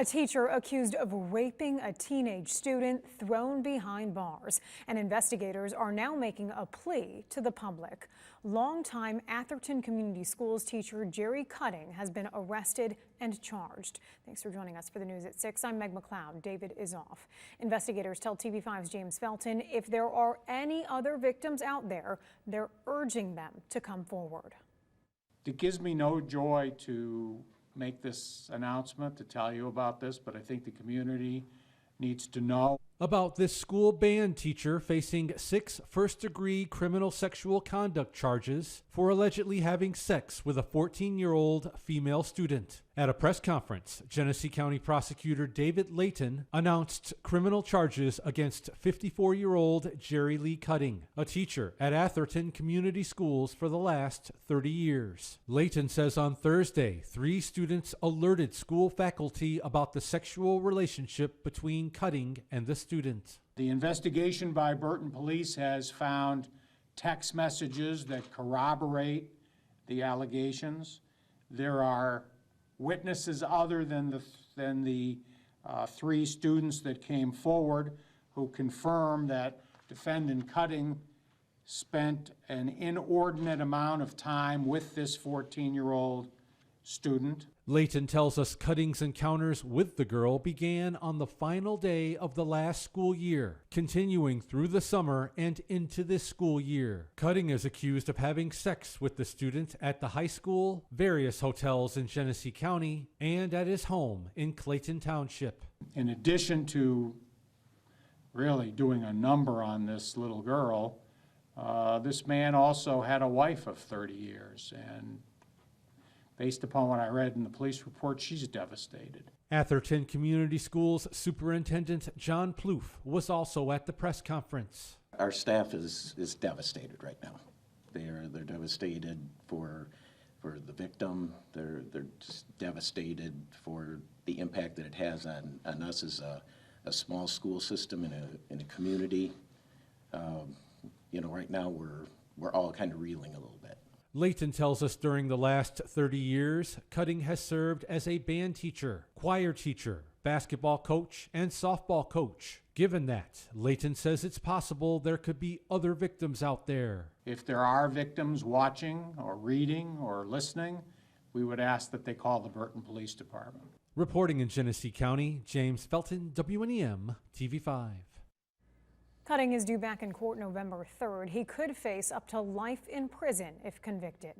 A teacher accused of raping a teenage student thrown behind bars, and investigators are now making a plea to the public. Longtime Atherton Community Schools teacher Jerry Cutting has been arrested and charged. Thanks for joining us for the news at 6. I'm Meg McLeod. David is off. Investigators tell TV5's James Felton if there are any other victims out there, they're urging them to come forward. It gives me no joy to make this announcement, to tell you about this, but I think the community needs to know about this school band teacher facing 6 first-degree criminal sexual conduct charges for allegedly having sex with a 14-year-old female student. At a press conference, Genesee County Prosecutor David Layton announced criminal charges against 54-year-old Jerry Lee Cutting, a teacher at Atherton Community Schools for the last 30 years. Layton says on Thursday, 3 students alerted school faculty about the sexual relationship between Cutting and the student. The investigation by Burton Police has found text messages that corroborate the allegations. There are witnesses other than the 3 students that came forward who confirm that defendant Cutting spent an inordinate amount of time with this 14-year-old student. Layton tells us Cutting's encounters with the girl began on the final day of the last school year, continuing through the summer and into this school year. Cutting is accused of having sex with the student at the high school, various hotels in Genesee County, and at his home in Clayton Township. In addition to really doing a number on this little girl, this man also had a wife of 30 years, and based upon what I read in the police report, she's devastated. Atherton Community Schools Superintendent John Plouffe was also at the press conference. Our staff is devastated right now. They're devastated for the victim. They're just devastated for the impact that it has on us as a small school system in a community. Right now we're all kind of reeling a little bit. Layton tells us during the last 30 years, Cutting has served as a band teacher, choir teacher, basketball coach, and softball coach. Given that, Layton says it's possible there could be other victims out there. If there are victims watching or reading or listening, we would ask that they call the Burton Police Department. Reporting in Genesee County, James Felton, WNEM, TV5. Cutting is due back in court November 3rd. He could face up to life in prison if convicted.